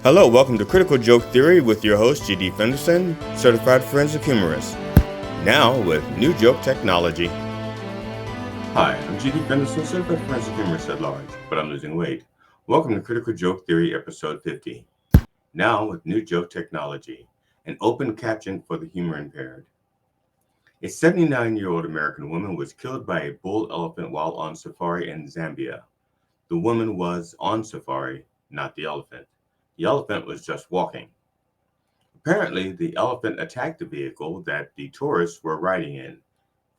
Hello, welcome to Critical Joke Theory with your host, G.D. Fenderson, Certified Forensic Humorist. Now with new joke technology. Hi, I'm G.D. Fenderson, Certified Forensic Humorist at large, but I'm losing weight. Welcome to Critical Joke Theory, episode 50. Now with new joke technology, an open caption for the humor impaired. A 79-year-old American woman was killed by a bull elephant while on safari in Zambia. The woman was on safari, not the elephant. The elephant was just walking. Apparently, the elephant attacked the vehicle that the tourists were riding in.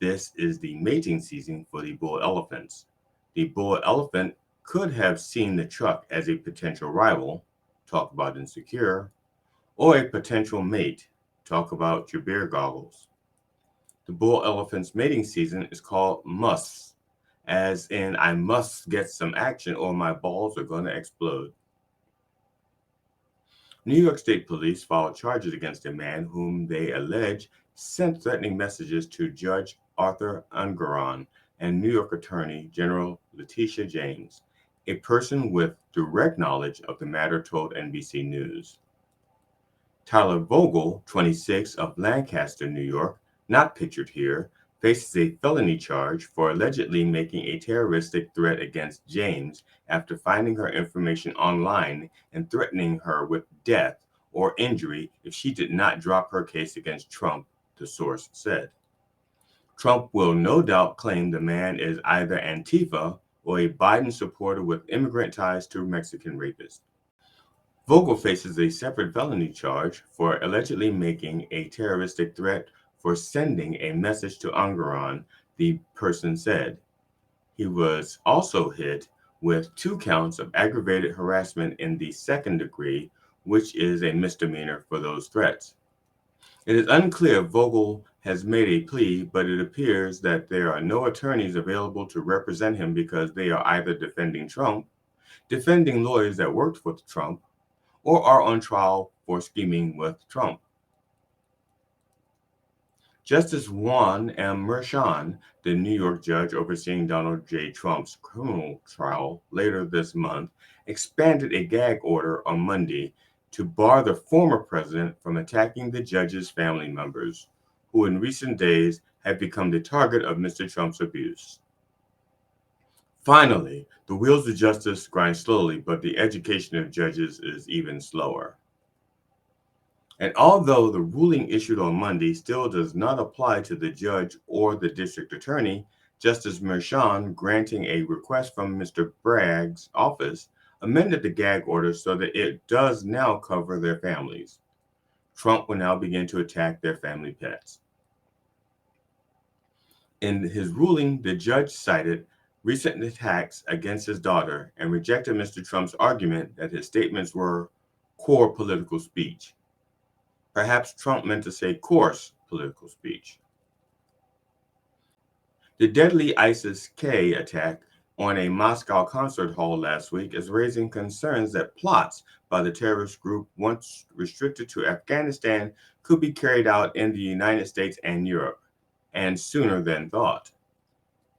This is the mating season for the bull elephants. The bull elephant could have seen the truck as a potential rival, talk about insecure, or a potential mate, talk about your beer goggles. The bull elephant's mating season is called musts, as in I must get some action or my balls are going to explode. New York State Police filed charges against a man whom they allege sent threatening messages to Judge Arthur Ungaron and New York Attorney General Letitia James. A person with direct knowledge of the matter told NBC News. Tyler Vogel, 26, of Lancaster, New York, not pictured here, faces a felony charge for allegedly making a terroristic threat against James after finding her information online and threatening her with death or injury if she did not drop her case against Trump, the source said. Trump will no doubt claim the man is either Antifa or a Biden supporter with immigrant ties to Mexican rapists. Vogel faces a separate felony charge for allegedly making a terroristic threat for sending a message to Ungaron, the person said. He was also hit with 2 counts of aggravated harassment in the second degree, which is a misdemeanor for those threats. It is unclear if Vogel has made a plea, but it appears that there are no attorneys available to represent him because they are either defending Trump, defending lawyers that worked for Trump, or are on trial for scheming with Trump. Justice Juan M. Merchan, the New York judge overseeing Donald J. Trump's criminal trial later this month, expanded a gag order on Monday to bar the former president from attacking the judge's family members, who in recent days have become the target of Mr. Trump's abuse. Finally, the wheels of justice grind slowly, but the education of judges is even slower. And although the ruling issued on Monday still does not apply to the judge or the district attorney, Justice Merchan, granting a request from Mr. Bragg's office, amended the gag order so that it does now cover their families. Trump will now begin to attack their family pets. In his ruling, the judge cited recent attacks against his daughter and rejected Mr. Trump's argument that his statements were core political speech. Perhaps Trump meant to say coarse political speech. The deadly ISIS-K attack on a Moscow concert hall last week is raising concerns that plots by the terrorist group, once restricted to Afghanistan, could be carried out in the United States and Europe, and sooner than thought.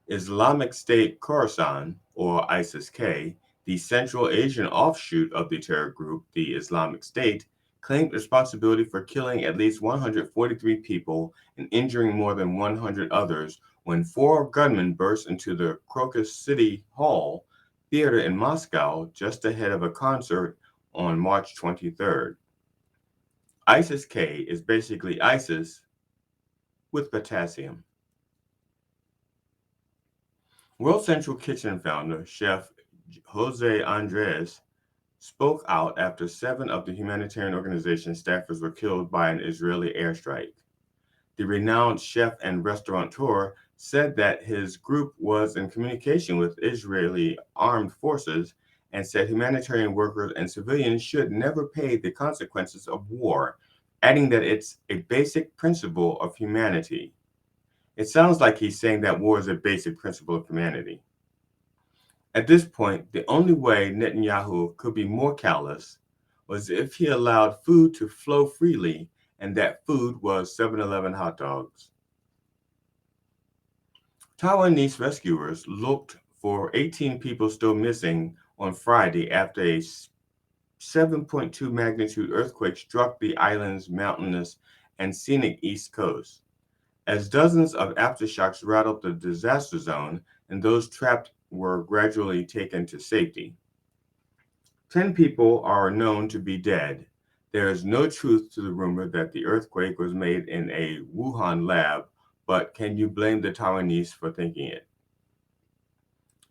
Islamic State Khorasan, or ISIS-K, the Central Asian offshoot of the terror group, the Islamic State, claimed responsibility for killing at least 143 people and injuring more than 100 others when 4 gunmen burst into the Crocus City Hall theater in Moscow just ahead of a concert on March 23rd. ISIS-K is basically ISIS with potassium. World Central Kitchen founder, Chef Jose Andres, spoke out after 7 of the humanitarian organization's staffers were killed by an Israeli airstrike. The renowned chef and restaurateur said that his group was in communication with Israeli armed forces and said humanitarian workers and civilians should never pay the consequences of war, adding that it's a basic principle of humanity. It sounds like he's saying that war is a basic principle of humanity. At this point, the only way Netanyahu could be more callous was if he allowed food to flow freely, and that food was 7-Eleven hot dogs. Taiwanese rescuers looked for 18 people still missing on Friday after a 7.2 magnitude earthquake struck the island's mountainous and scenic east coast. As dozens of aftershocks rattled the disaster zone and those trapped were gradually taken to safety. 10 people are known to be dead. There is no truth to the rumor that the earthquake was made in a Wuhan lab, but can you blame the Taiwanese for thinking it?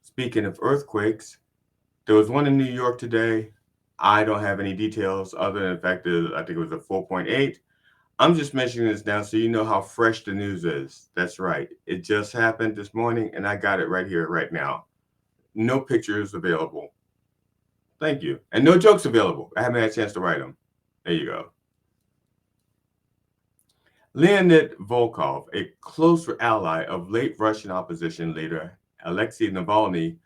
Speaking of earthquakes, there was one in New York today. I don't have any details other than the fact that I think it was a 4.8. I'm just mentioning this now so you know how fresh the news is. That's right. It just happened this morning and I got it right here, right now. No pictures available. Thank you. And no jokes available. I haven't had a chance to write them. There you go. Leonid Volkov, a close ally of late Russian opposition leader Alexei Navalny,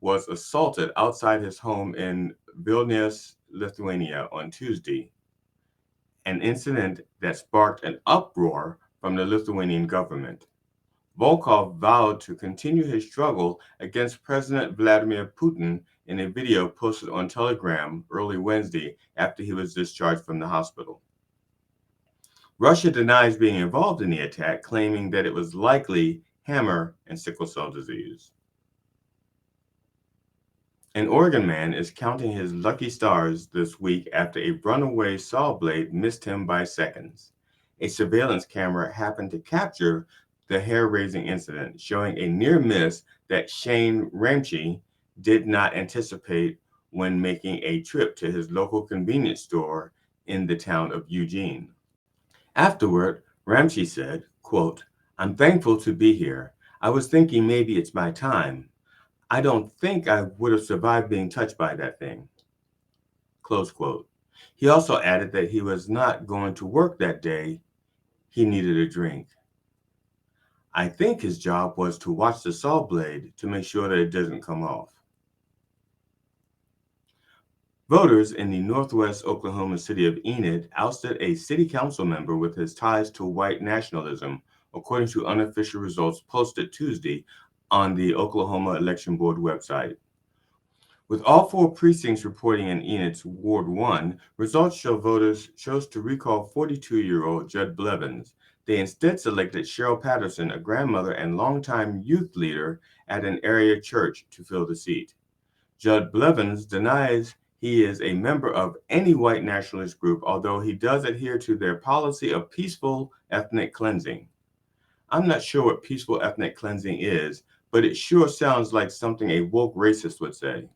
was assaulted outside his home in Vilnius, Lithuania on Tuesday, an incident that sparked an uproar from the Lithuanian government. Volkov vowed to continue his struggle against President Vladimir Putin in a video posted on Telegram early Wednesday after he was discharged from the hospital. Russia denies being involved in the attack, claiming that it was likely hammer and sickle cell disease. An Oregon man is counting his lucky stars this week after a runaway saw blade missed him by seconds. A surveillance camera happened to capture the hair-raising incident, showing a near miss that Shane Ramsey did not anticipate when making a trip to his local convenience store in the town of Eugene. Afterward, Ramsey said, quote, "I'm thankful to be here. I was thinking maybe it's my time. I don't think I would have survived being touched by that thing." Close quote. He also added that he was not going to work that day. He needed a drink. I think his job was to watch the saw blade to make sure that it doesn't come off. Voters in the northwest Oklahoma city of Enid ousted a city council member with his ties to white nationalism, according to unofficial results posted Tuesday on the Oklahoma Election Board website. With all four precincts reporting in Enid's Ward 1, results show voters chose to recall 42-year-old Judd Blevins. They instead selected Cheryl Patterson, a grandmother and longtime youth leader at an area church, to fill the seat. Judd Blevins denies he is a member of any white nationalist group, although he does adhere to their policy of peaceful ethnic cleansing. I'm not sure what peaceful ethnic cleansing is, but it sure sounds like something a woke racist would say.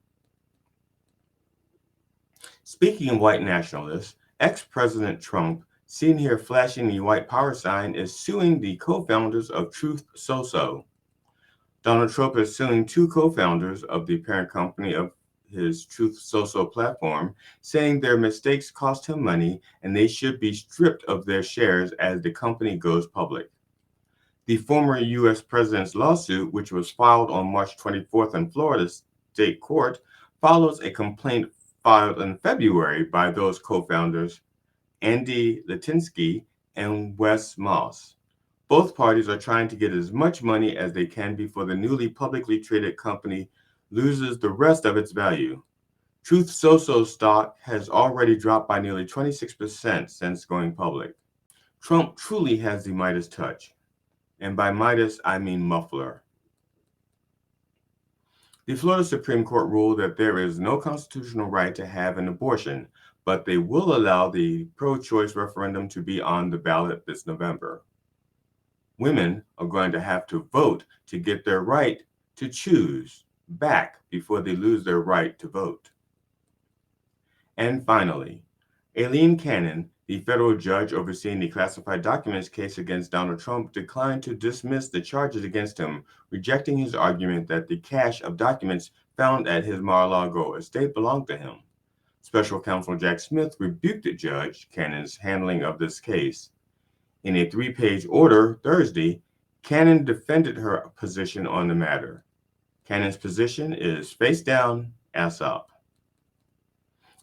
Speaking of white nationalists, ex-President Trump, seen here flashing the white power sign, is suing the co-founders of Truth Social. Donald Trump is suing two co-founders of the parent company of his Truth Social platform, saying their mistakes cost him money and they should be stripped of their shares as the company goes public. The former U.S. president's lawsuit, which was filed on March 24th in Florida State Court, follows a complaint filed in February by those co-founders, Andy Litinsky and Wes Moss. Both parties are trying to get as much money as they can before the newly publicly traded company loses the rest of its value. Truth Social stock has already dropped by nearly 26% since going public. Trump truly has the Midas touch. And by Midas, I mean muffler. The Florida Supreme Court ruled that there is no constitutional right to have an abortion, but they will allow the pro-choice referendum to be on the ballot this November. Women are going to have to vote to get their right to choose back before they lose their right to vote. And finally, Aileen Cannon, the federal judge overseeing the classified documents case against Donald Trump, declined to dismiss the charges against him, rejecting his argument that the cache of documents found at his Mar-a-Lago estate belonged to him. Special counsel Jack Smith rebuked Judge Cannon's handling of this case. In a 3-page order Thursday, Cannon defended her position on the matter. Cannon's position is face down, ass up.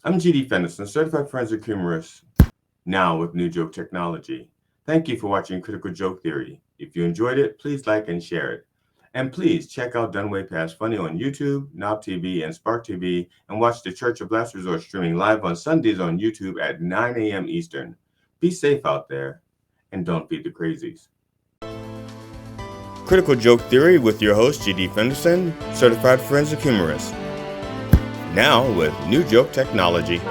I'm G.D. Fenderson, certified forensic humorist, now with New Joke Technology. Thank you for watching Critical Joke Theory. If you enjoyed it, please like and share it. And please check out Done Way Past Funny on YouTube, Knob TV, and Spark TV, and watch The Church of Last Resort streaming live on Sundays on YouTube at 9 a.m. Eastern. Be safe out there, and don't feed the crazies. Critical Joke Theory with your host, G.D. Fenderson, certified forensic humorist. Now with new joke technology.